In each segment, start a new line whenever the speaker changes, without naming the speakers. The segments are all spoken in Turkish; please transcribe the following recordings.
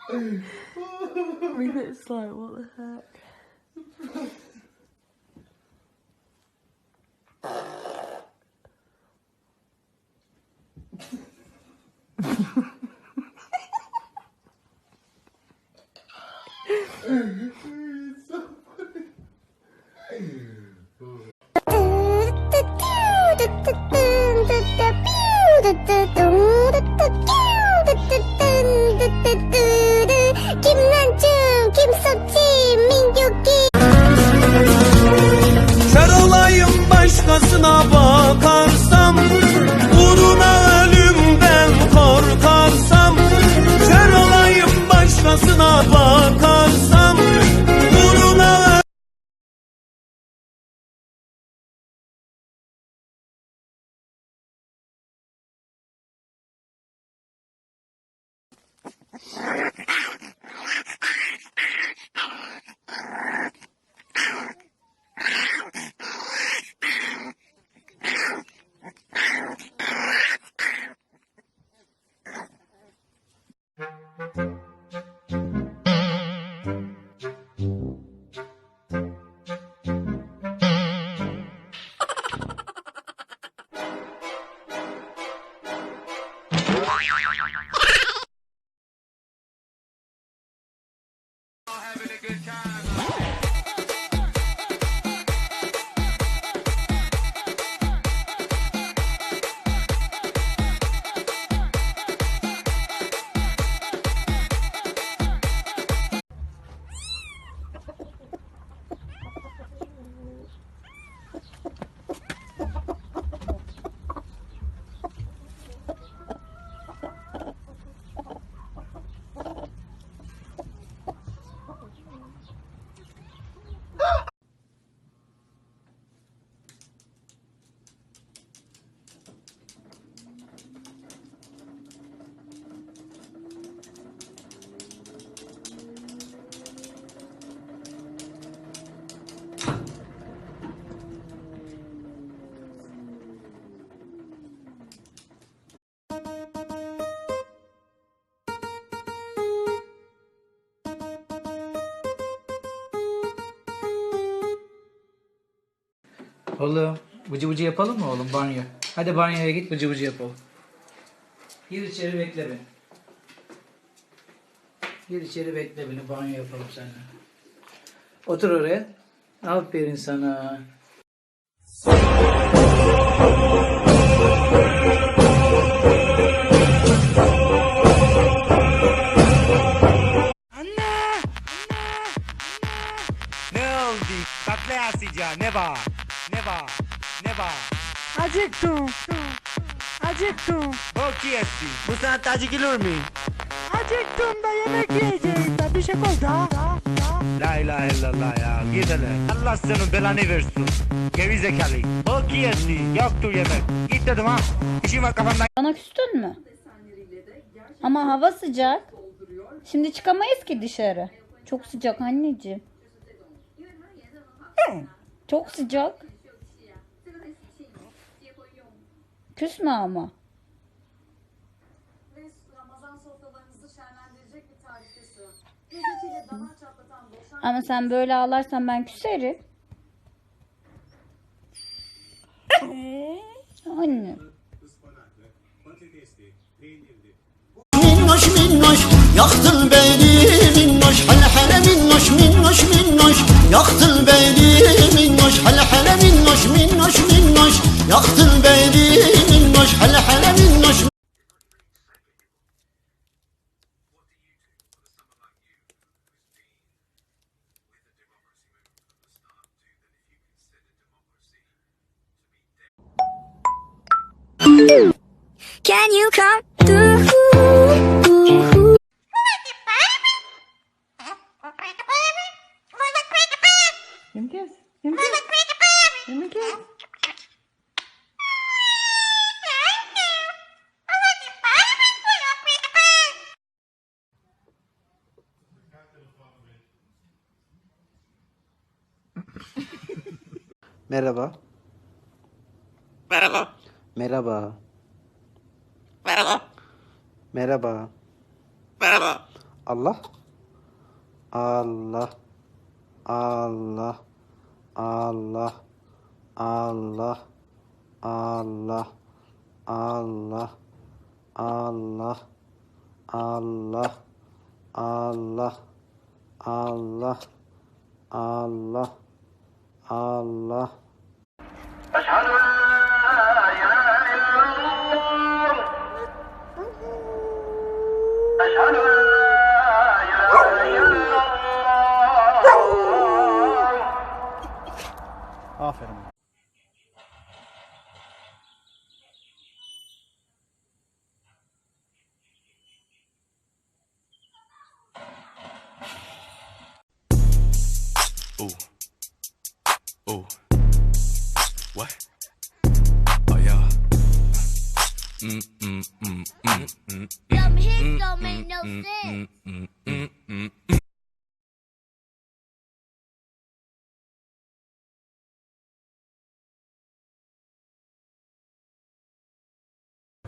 I mean, it's like, what the heck?
It's so funny.
Kör olayım başkasına bakarsam, uğruna ölümden korkarsam. Kör olayım başkasına bakarsam, uğruna
Oğlum bıcı bıcı yapalım mı oğlum banyo? Hadi banyoya git bıcı bıcı yapalım. Gir içeri bekle beni. Gir içeri bekle beni, banyo yapalım seninle. Otur oraya. Aferin sana.
ne oldu? Tatlı asıca ne var? Ne var? Ne var?
Acıktım. Acıktım.
Bok yesin. Bu saatte acıkılır mı?
Acıktım da yemek yiyeceğim de bir şey koy da.
La ilahe illallah ya. Git hele. Allah senin belanı versin. Gerizekalı. Bok yesin. Yoktur yemek. Git dedim ha. İşim var kafamda.
Bana küstün mü? Ama hava sıcak. Şimdi çıkamayız ki dışarı. Çok sıcak anneciğim. Çok sıcak. Küsme ama. Ama sen böyle ağlarsan ben küserim. Anne.
Minnoş minnoş yaktın beni minnoş, hele hele minnoş minnoş minnoş yaktın beni minnoş, hele hele minnoş minnoş minnoş yaktın beni minnoş, hele hele minnoş.
Can you come through?
Kim kes? Kim kes?
Yemek ye.
Merhaba.
Merhaba.
Merhaba.
Merhaba.
Merhaba.
Merhaba.
Allah. Allah. Allah. Allah. Allah. Allah. Allah. Allah. Allah. Allah. Allah. Allah. Allah.
Aferin.
Ooh. Ooh. What? Oh yeah.
Some hits don't make no sense.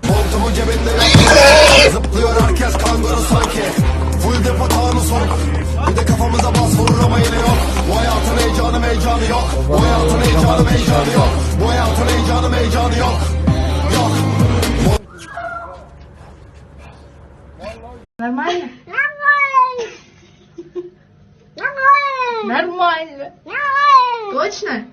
Montumu cebinde zıplıyor herkes kanguru sanki. Full depo tağını sok. Bir de kafamıza bas vurur ama yine yok. Bu hayatın heyecanı yok. Bu hayatın heyecanı yok. Bu hayatın heyecanı yok. Yok.
Нормально? Нормально. Точно?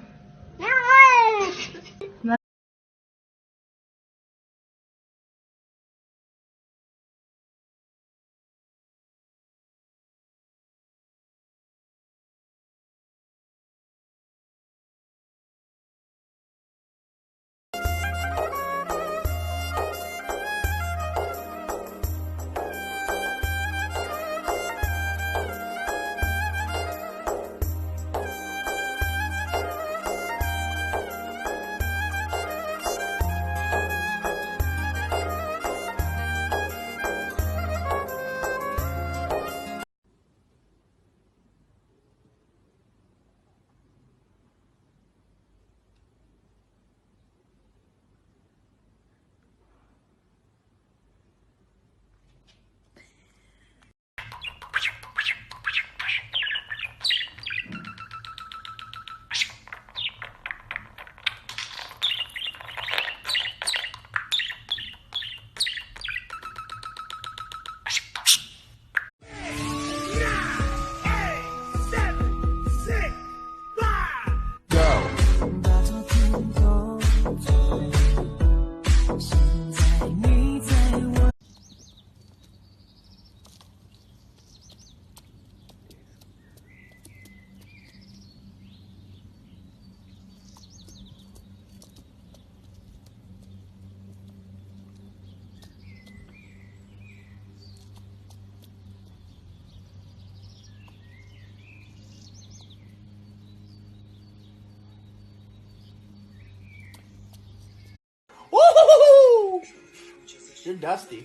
You're dusty.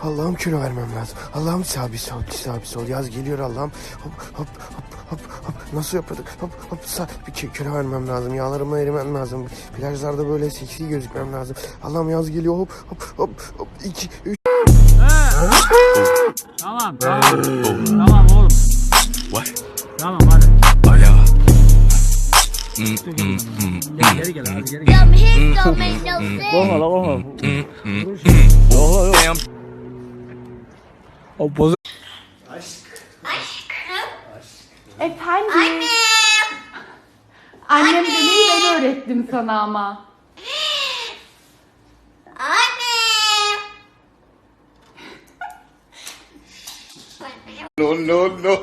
Allah'ım kilo vermem lazım. Allah'ım sağ bir sol. Yaz geliyor Allah'ım. Hop. Nasıl yapıyorduk? Hop sağ. Bir kilo vermem lazım. Yağlarımı erimem lazım. Plajlarda böyle seksi gözükmem lazım. Allah'ım yaz geliyor. Hop. 2 3.
Tamam tamam oğlum.
What?
Tamam hadi.
Oh yeah.
Geri gel hadi geri gel.
Them hips don't make no sense.
Korkma la korkma.
Damn.
O bozu.
Efendim. Annem demeyi ben öğrettim sana ama.
No, no, no.